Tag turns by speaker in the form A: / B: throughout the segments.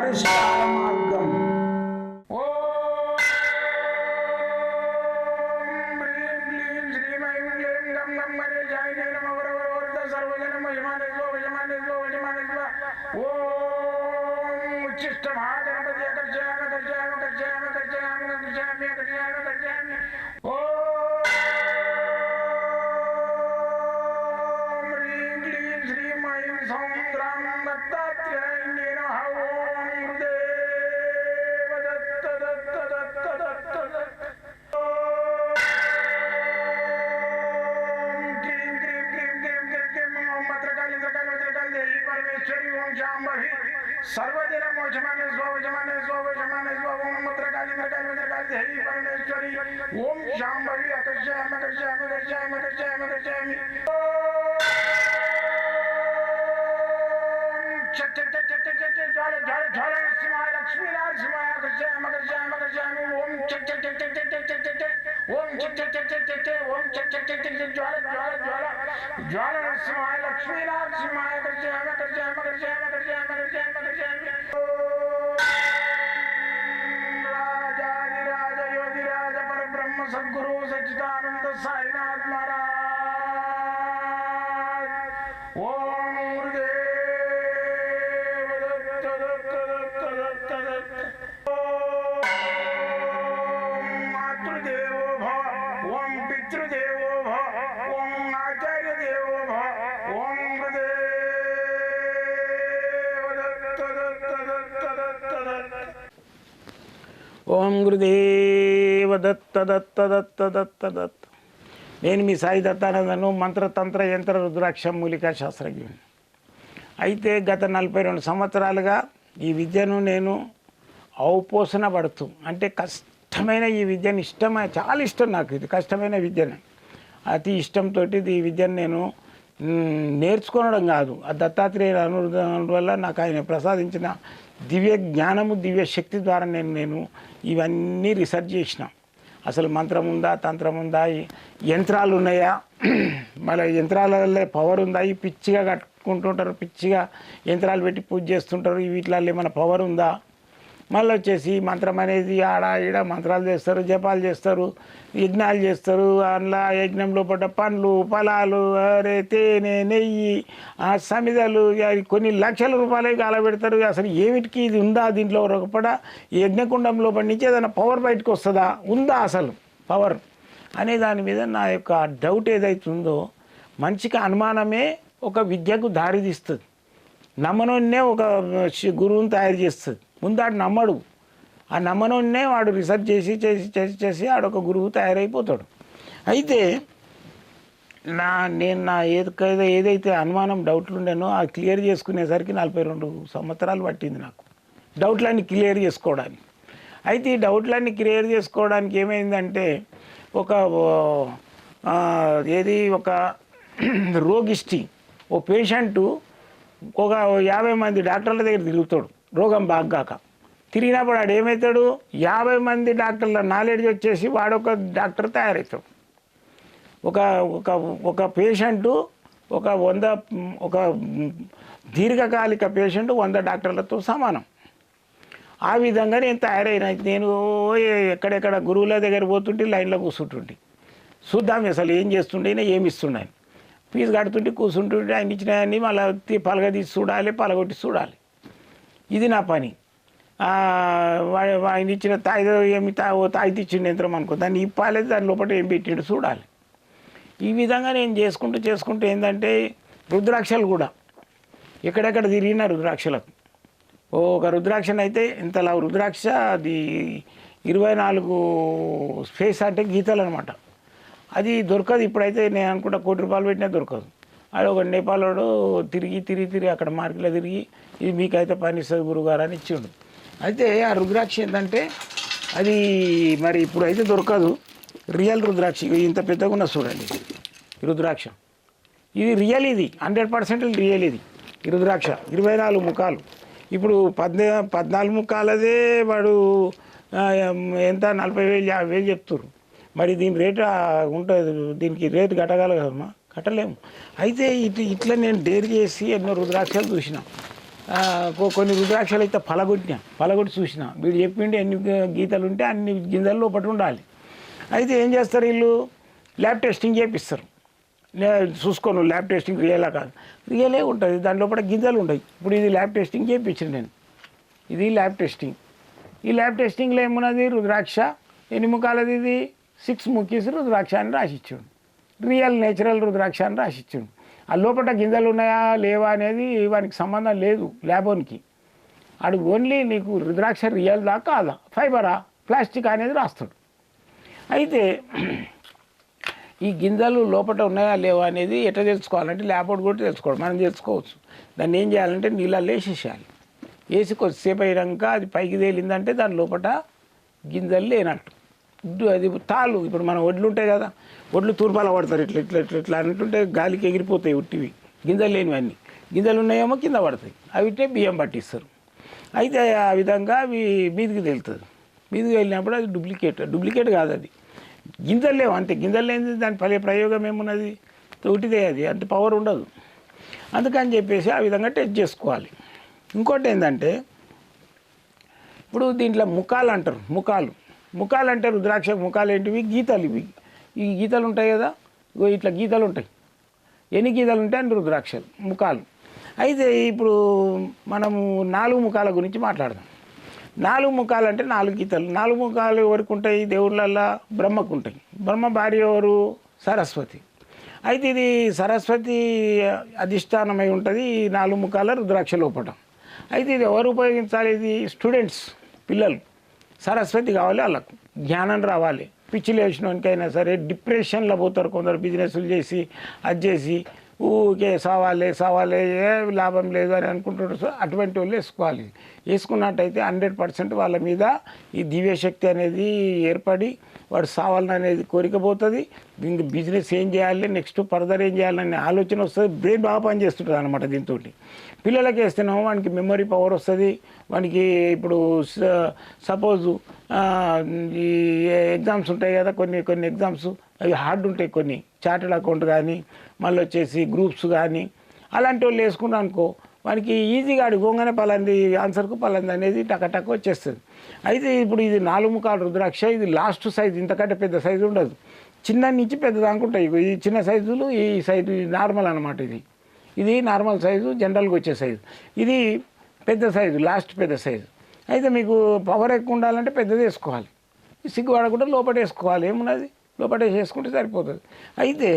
A: పరిష్కార మార్గం. सर्वदिन मोचमाने स्वजमाने स्वजमाने स्वम मत्रकाली मत्रकाली मत्रकाली देवी परमेश्वरी ओम शांभवी अकर्षयामि अकर्षयामि अकर्षयामि अकर्षयामि अकर्षयामि चट चट चट चट चट ज्वाल ज्वाल ज्वाल नरसिंहाय लक्ष्मी नरसिंहाय अकर्षयामि अकर्षयामि अकर्षयामि ओम चट चट चट चट चट चट चट ओम चट चट चट चट चट ओम चट चट चट चट ज्वाल ज्वाल ज्वाल ज्वाल नरसिंहाय लक्ष्मी नरसिंहाय अकर्षयामि अकर्षयामि अकर्षयामि अकर्षयामि अकर्षयामि अकर्षयामि राजाधिराज योगिराज परब्रह्म सद्गुरु सच्चिदानंद साईनाथ महाराज ओम गुरुदेव दत्त दत्त दत्त दत्त दत्त ओम मातृदेवो भव ओम पितृदेवो भव ओम आचार्य देवो भव ओम ఓం గురుదేవ దత్త దత్త దత్త దత్త దత్త. నేను మీ సాయి దత్తానందను, మంత్రతంత్ర యంత్ర రుద్రాక్ష మూలికా శాస్త్రజ్ఞుని. అయితే గత 42 సంవత్సరాలుగా ఈ విద్యను నేను ఔపోసన పడుతూ, అంటే కష్టమైన ఈ విద్యను చాలా ఇష్టం నాకు. ఇది కష్టమైన విద్యను అతి ఇష్టంతో ఈ విద్యను నేను నేర్చుకోవడం కాదు, ఆ దత్తాత్రేయుల అనుగ్రహం వల్ల నాకు ఆయన ప్రసాదించిన దివ్య జ్ఞానము దివ్య శక్తి ద్వారా నేను ఇవన్నీ రీసెర్చ్ చేసిన. అసలు మంత్రం ఉందా, తంత్రం ఉందా, యంత్రాలు ఉన్నాయా, మళ్ళీ యంత్రాలలో పవర్ ఉందా, ఈ పిచ్చిగా కట్టుకుంటుంటారు, పిచ్చిగా యంత్రాలు పెట్టి పూజ చేస్తుంటారు, వీటిలో ఏమైనా పవర్ ఉందా, మళ్ళీ వచ్చేసి మంత్రం అనేది ఆడ ఈడ మంత్రాలు చేస్తారు, జపాలు చేస్తారు, యజ్ఞాలు చేస్తారు, అందులో యజ్ఞంలో పడ్డ పండ్లు ఫలాలు తేనె నెయ్యి సమిదలు కొన్ని లక్షల రూపాయలు కాలబెడతారు. అసలు ఏమిటికి ఇది ఉందా, దీంట్లో ఒకపడ యజ్ఞకుండంలో పడి నుంచి ఏదైనా పవర్ బయటకు వస్తుందా, ఉందా అసలు పవర్ అనే దాని మీద నా యొక్క డౌట్ ఏదైతుందో, మంచిగా అనుమానమే ఒక విద్యకు దారితీస్తుంది. నమ్మనోన్నే ఒక గురువుని తయారు చేస్తుంది. ముందాడు నమ్మడు, ఆ నమ్మనోన్నే వాడు రీసెర్చ్ చేసి చేసి చేసి చేసి ఆడొక గురువు తయారైపోతాడు. అయితే నేను ఏదైతే అనుమానం డౌట్లు ఉండేనో అది క్లియర్ చేసుకునేసరికి 42 సంవత్సరాలు పట్టింది నాకు డౌట్లన్నీ క్లియర్ చేసుకోవడానికి. అయితే ఈ డౌట్లన్నీ క్లియర్ చేసుకోవడానికి ఏమైందంటే, ఒక రోగిష్టి ఓ పేషెంటు ఒక 50 మంది డాక్టర్ల దగ్గర తిరుగుతాడు, రోగం బాగాక తిరిగినప్పుడు వాడు ఏమవుతాడు, 50 మంది డాక్టర్ల నాలెడ్జ్ వచ్చేసి వాడొక డాక్టర్ తయారవుతాడు. ఒక పేషెంటు ఒక దీర్ఘకాలిక పేషెంట్ 100 డాక్టర్లతో సమానం. ఆ విధంగా నేను తయారైన. నేను ఎక్కడెక్కడ గురువుల దగ్గర పోతుంటే లైన్లో కూర్చుంటుంటే చూద్దాం అసలు ఏం చేస్తుండే, ఏమి ఇస్తుండే, ఫీజు కడుతుంటే కూర్చుంటుంటే ఆయన ఇచ్చినాయని మళ్ళీ పలగ తీసి చూడాలి, పలగొట్టి చూడాలి. ఇది నా పని. ఆయన ఇచ్చిన తాయిది ఇచ్చిండు యంత్రం అనుకో, దాన్ని ఇప్పాలి, దాని లోపల ఏం పెట్టిండు చూడాలి. ఈ విధంగా నేను చేసుకుంటూ ఏంటంటే, రుద్రాక్షలు కూడా ఎక్కడెక్కడ తిరిగిన రుద్రాక్షలకు ఒక రుద్రాక్షనైతే ఇంతలా రుద్రాక్ష అది 24 స్పేస్ అంటే గీతలు అనమాట. అది దొరకదు ఇప్పుడైతే. నేను అనుకుంటా ₹1 కోటి పెట్టినా దొరకదు. అది ఒక నేపాలోడు తిరిగి అక్కడ మార్కెట్లో తిరిగి ఇది మీకైతే పనిస్తుంది గురుగారు అని ఇచ్చిండు. అయితే ఆ రుద్రాక్ష ఏంటంటే అది మరి ఇప్పుడైతే దొరకదు. రియల్ రుద్రాక్ష ఇంత పెద్దగా ఉన్న చూడండి ఈ రుద్రాక్ష. ఇది రియల్, ఇది 100% రియల్. ఇది ఈ రుద్రాక్ష 24 ముఖాలు. ఇప్పుడు 14 ముఖాలదే వాడు ఎంత 40,000 50,000 చెప్తున్నారు. మరి దీని రేటు ఉంటుంది, దీనికి రేటు కట్టగల కదమ్మా, కట్టలేము. అయితే ఇట్లా నేను డేర్ చేసి ఎన్నో రుద్రాక్షలు చూసిన. కొన్ని రుద్రాక్షలు అయితే పలగొట్టి చూసిన వీడు చెప్పిండి ఎన్ని గీతలు ఉంటే అన్ని గింజలు లోపల ఉండాలి. అయితే ఏం చేస్తారు వీళ్ళు, ల్యాబ్ టెస్టింగ్ చేపిస్తారు. చూసుకోను ల్యాబ్ టెస్టింగ్ రియలా కాదు, రియలే ఉంటుంది, దాని లోపల గింజలు ఉంటాయి. ఇప్పుడు ఇది ల్యాబ్ టెస్టింగ్ చేయించాను నేను, ఇది ల్యాబ్ టెస్టింగ్. ఈ ల్యాబ్ టెస్టింగ్లో ఏమున్నది, రుద్రాక్ష ఎన్ని ముఖాలది, ఇది 6 ముఖీస్ రుద్రాక్ష అని రాసిచ్చాడు, రియల్ నేచురల్ రుద్రాక్ష అని రాసిచ్చాడు. ఆ లోపల గింజలు ఉన్నాయా లేవా అనేది వానికి సంబంధం లేదు ల్యాబోన్కి. అడు ఓన్లీ నీకు రుద్రాక్ష రియల్దా కాదా, ఫైబరా, ప్లాస్టిక్ అనేది రాస్తాడు. అయితే ఈ గింజలు లోపల ఉన్నాయా లేవా అనేది ఎట్లా తెలుసుకోవాలంటే ల్యాబోట్ కూడా తెలుసుకోవాలి, మనం తెలుసుకోవచ్చు. దాన్ని ఏం చేయాలంటే నీళ్ళల్లో వేసేసేయాలి, వేసి కొద్దిసేపు అయినాక అది పైకి తేలిందంటే దాని లోపల గింజలు లేనట్టు. అది తాళ్ళు, ఇప్పుడు మన వడ్లు ఉంటాయి కదా, వడ్లు తూర్పాల పడతారు, ఇట్లా ఇట్లా ఇట్లా ఇట్లా అంటుంటే గాలికి ఎగిరిపోతాయి ఉట్టివి, గింజలు లేనివన్నీ. గింజలు ఉన్నాయేమో కింద పడతాయి, అవిటే బియ్యం పట్టిస్తారు. అయితే ఆ విధంగా అవి మీదికి తేలుతుంది. మీదికి వెళ్ళినప్పుడు అది డూప్లికేట్ కాదు, అది గింజలు లేవు అంతే. గింజలు లేని దాని ప్రయోగం ఏమున్నది, తోటిదే, అది అంత పవర్ ఉండదు. అందుకని చెప్పేసి ఆ విధంగా టెస్ట్ చేసుకోవాలి. ఇంకోటి ఏంటంటే ఇప్పుడు దీంట్లో ముఖాలు అంటారు, ముఖాలు అంటే రుద్రాక్ష ముఖాలు ఏంటివి, గీతలు. ఇవి ఈ గీతలు ఉంటాయి కదా, ఇట్లా గీతలు ఉంటాయి, ఎన్ని గీతలు ఉంటాయి అంటే రుద్రాక్షలు ముఖాలు. అయితే ఇప్పుడు మనము 4 ముఖాల గురించి మాట్లాడదాం. 4 ముఖాలు అంటే 4 గీతలు. 4 ముఖాలు ఎవరికి ఉంటాయి, దేవుళ్ళల్లో బ్రహ్మకు ఉంటాయి. బ్రహ్మ భార్య ఎవరు, సరస్వతి. అయితే ఇది సరస్వతి అధిష్టానమై ఉంటుంది ఈ 4 ముఖాల రుద్రాక్ష లోపల. అయితే ఇది ఎవరు ఉపయోగించాలి, ఇది స్టూడెంట్స్, పిల్లలు. సరస్వతి కావాలి, వాళ్ళకు జ్ఞానం రావాలి. పిచ్చి లేచినోనికైనా సరే, డిప్రెషన్లో పోతారు కొందరు, బిజినెస్లు చేసి అది చేసి ఊకే సావాలే ఏ లాభం లేదు అని అనుకుంటున్నారు. సో అటువంటి వాళ్ళు వేసుకున్నట్టయితే 100% వాళ్ళ మీద ఈ దివ్యశక్తి అనేది ఏర్పడి వాడు సావాలని అనేది కోరిక పోతుంది. ఇంక బిజినెస్ ఏం చేయాలి, నెక్స్ట్ ఫర్దర్ ఏం చేయాలనే ఆలోచన వస్తుంది. బ్రెయిన్ బాగా పనిచేస్తుంటుంది అనమాట. దీంతో పిల్లలకి వేస్తేనేమో వానికి మెమరీ పవర్ వస్తుంది. వానికి ఇప్పుడు సపోజు ఈ ఎగ్జామ్స్ ఉంటాయి కదా, కొన్ని ఎగ్జామ్స్ అవి హార్డ్ ఉంటాయి, కొన్ని చార్టెడ్ అకౌంట్ కానీ, మళ్ళీ వచ్చేసి గ్రూప్స్ కానీ, అలాంటి వాళ్ళు వేసుకున్నా అనుకో వానికి ఈజీగా అడుగుగానే పలాంది ఆన్సర్కు పలాంది అనేది టక్ వచ్చేస్తుంది. అయితే ఇప్పుడు ఇది 4 ముఖాల రుద్రాక్ష, ఇది లాస్ట్ సైజు, ఇంతకంటే పెద్ద సైజు ఉండదు. చిన్న నుంచి పెద్ద దాకుంటాయి. ఈ చిన్న సైజులు, ఈ సైజు నార్మల్ అనమాట. ఇది నార్మల్ సైజు, జనరల్గా వచ్చే సైజు. ఇది పెద్ద సైజు, లాస్ట్ పెద్ద సైజు. అయితే మీకు పవర్ ఎక్కువ ఉండాలంటే పెద్దది వేసుకోవాలి, సిగ్గుపడకుండా లోపల వేసుకోవాలి. ఏమున్నది, లోపల వేసుకుంటే సరిపోతుంది. అయితే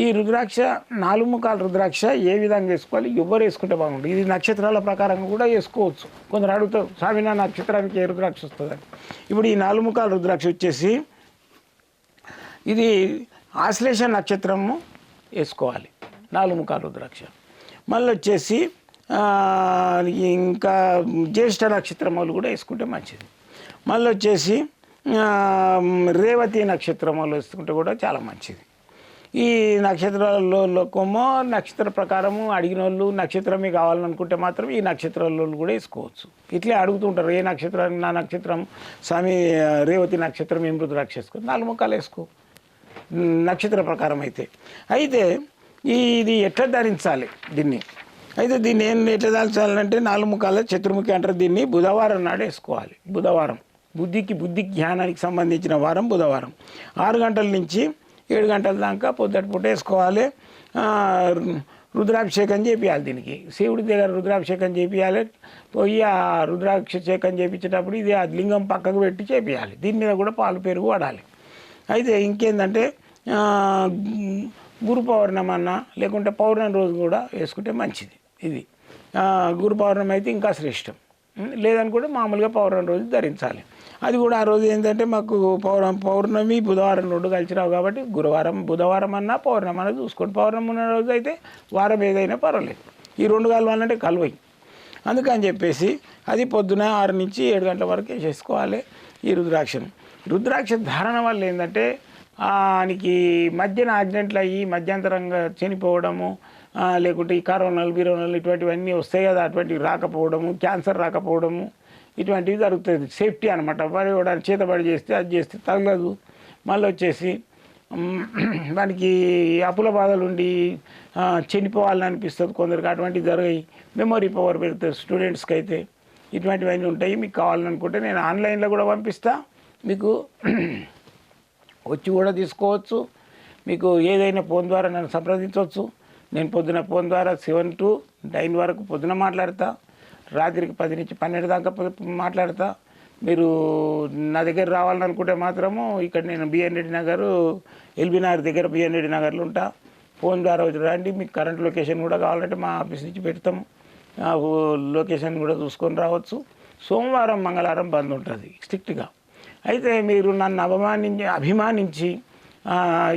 A: ఈ రుద్రాక్ష 4 ముఖాల రుద్రాక్ష ఏ విధంగా వేసుకోవాలి, ఎవరు వేసుకుంటే బాగుంటుంది. ఇది నక్షత్రాల ప్రకారంగా కూడా వేసుకోవచ్చు. కొందరు అడుగుతారు, స్వామి నా నక్షత్రానికి ఏ రుద్రాక్ష వస్తుందని. ఇప్పుడు ఈ 4 ముఖాల రుద్రాక్ష వచ్చేసి ఇది ఆశ్లేష నక్షత్రము వేసుకోవాలి, 4 ముఖాల రుద్రాక్ష. మళ్ళీ వచ్చేసి ఇంకా జ్యేష్ఠ నక్షత్రం వాళ్ళు కూడా వేసుకుంటే మంచిది. మళ్ళీ వచ్చేసి రేవతి నక్షత్రం వాళ్ళు వేసుకుంటే కూడా చాలా మంచిది. ఈ నక్షత్రాలలోకేమో నక్షత్ర ప్రకారము అడిగిన వాళ్ళు నక్షత్రమే కావాలనుకుంటే మాత్రం ఈ నక్షత్రాలలో కూడా వేసుకోవచ్చు. ఇట్లే అడుగుతుంటారు, ఏ నక్షత్రం, నా నక్షత్రం స్వామి రేవతి నక్షత్రం ఏం రుద్రాక్ష వేసుకో, 4 ముఖాలు వేసుకో నక్షత్ర ప్రకారం. అయితే ఇది ఎట్లా ధరించాలి దీన్ని, అయితే దీన్ని ఎట్లా ధరించాలంటే 4 ముఖాల చతుర్ముఖి అంటారు. దీన్ని బుధవారం నాడు వేసుకోవాలి. బుధవారం బుద్ధి జ్ఞానానికి సంబంధించిన వారం బుధవారం. 6 గంటల నుంచి 7 గంటల దాకా పొద్దుటి పూట వేసుకోవాలి. రుద్రాభిషేకం చేపియాలి. దీనికి శివుడి దగ్గర రుద్రాభిషేకం చేపియాలి. పోయి ఆ రుద్రాభిషేకం చేపించేటప్పుడు ఇది ఆ లింగం పక్కకు పెట్టి చేపియాలి. దీని మీద కూడా పాలు పెరుగు వాడాలి. అయితే ఇంకేందంటే గురు పౌర్ణమి అన్నా లేకుంటే పౌర్ణమి రోజు కూడా వేసుకుంటే మంచిది. ఇది గురు పౌర్ణమి అయితే ఇంకా శ్రేష్టం. లేదనుకుంటే మామూలుగా పౌర్ణమి రోజు ధరించాలి. అది కూడా ఆ రోజు ఏంటంటే మాకు పౌర్ణమి బుధవారం 2 కలిసి రావు కాబట్టి బుధవారం అన్నా పౌర్ణమి అన్నా చూసుకోండి. పౌర్ణమి ఉన్న రోజు అయితే వారం ఏదైనా పర్వాలేదు. ఈ 2 కలవాలంటే కలవయి. అందుకని చెప్పేసి అది పొద్దున 6 నుంచి 7 గంటల వరకు వేసేసుకోవాలి ఈ రుద్రాక్షను. రుద్రాక్ష ధారణ వల్ల ఏంటంటే ఆయనకి మధ్యన యాక్సిడెంట్లు అయ్యి మధ్యంతరంగా చనిపోవడము, లేకుంటే ఈ కరోనాలు ఇటువంటివన్నీ వస్తాయి కదా, అటువంటివి రాకపోవడము, క్యాన్సర్ రాకపోవడము, ఇటువంటివి జరుగుతుంది. సేఫ్టీ అనమాట. పడి చేతబడి చేస్తే అది చేస్తే తగలదు. మళ్ళీ వచ్చేసి దానికి అప్పుల బాధలు ఉండి చనిపోవాలని అనిపిస్తుంది కొందరికి, అటువంటివి జరిగాయి. మెమొరీ పవర్ పెరుగుతుంది స్టూడెంట్స్కి అయితే. ఇటువంటివన్నీ ఉంటాయి. మీకు కావాలనుకుంటే నేను ఆన్లైన్లో కూడా పంపిస్తా, మీకు వచ్చి కూడా తీసుకోవచ్చు. మీకు ఏదైనా ఫోన్ ద్వారా నన్ను సంప్రదించవచ్చు. నేను పొద్దున ఫోన్ ద్వారా 7 to 9 వరకు పొద్దున మాట్లాడతా, రాత్రికి 10 నుంచి 12 దాకా మాట్లాడతా. మీరు నా దగ్గర రావాలనుకుంటే మాత్రము ఇక్కడ నేను బిఎన్ రెడ్డి నగర్, ఎల్బీ నగర్ దగ్గర బిఎన్ రెడ్డి నగర్లో ఉంటా. ఫోన్ ద్వారా వచ్చి రండి. మీకు కరెంట్ లొకేషన్ కూడా కావాలంటే మా ఆఫీస్ నుంచి పెడతాము. లొకేషన్ కూడా చూసుకొని రావచ్చు. సోమవారం మంగళవారం బంద్ ఉంటుంది స్ట్రిక్ట్గా. అయితే మీరు నన్ను అభిమానించి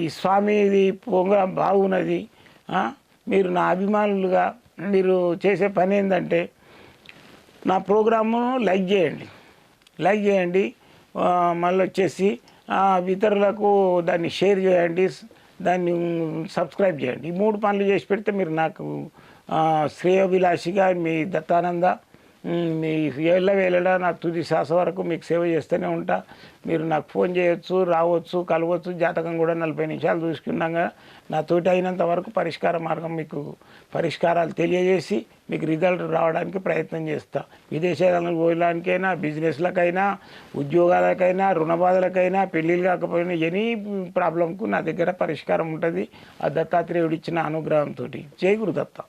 A: ఈ స్వామిది ప్రోగ్రాం బాగున్నది, మీరు నా అభిమానులుగా మీరు చేసే పని ఏంటంటే నా ప్రోగ్రాము లైక్ చేయండి. మళ్ళీ వచ్చేసి ఇతరులకు దాన్ని షేర్ చేయండి, దాన్ని సబ్స్క్రైబ్ చేయండి. ఈ 3 పనులు చేసి పెడితే మీరు నాకు శ్రేయోభిలాషిగా మీ దత్తానంద మీ వేళ నా తుది శ్వాస వరకు మీకు సేవ చేస్తూనే ఉంటా. మీరు నాకు ఫోన్ చేయొచ్చు, రావచ్చు, కలవచ్చు. జాతకం కూడా 40 నిమిషాలు చూసుకున్నాగా నా తోటి అయినంత వరకు పరిష్కార మార్గం మీకు పరిష్కారాలు తెలియజేసి మీకు రిజల్ట్ రావడానికి ప్రయత్నం చేస్తా. విదేశాలకు పోయడానికైనా, బిజినెస్లకైనా, ఉద్యోగాలకైనా, రుణ బాధలకైనా, పెళ్ళిళ్ళు కాకపోయినా ఎనీ ప్రాబ్లంకు నా దగ్గర పరిష్కారం ఉంటుంది ఆ దత్తాత్రేయుడు ఇచ్చిన అనుగ్రహంతో. జై గురుదత్త.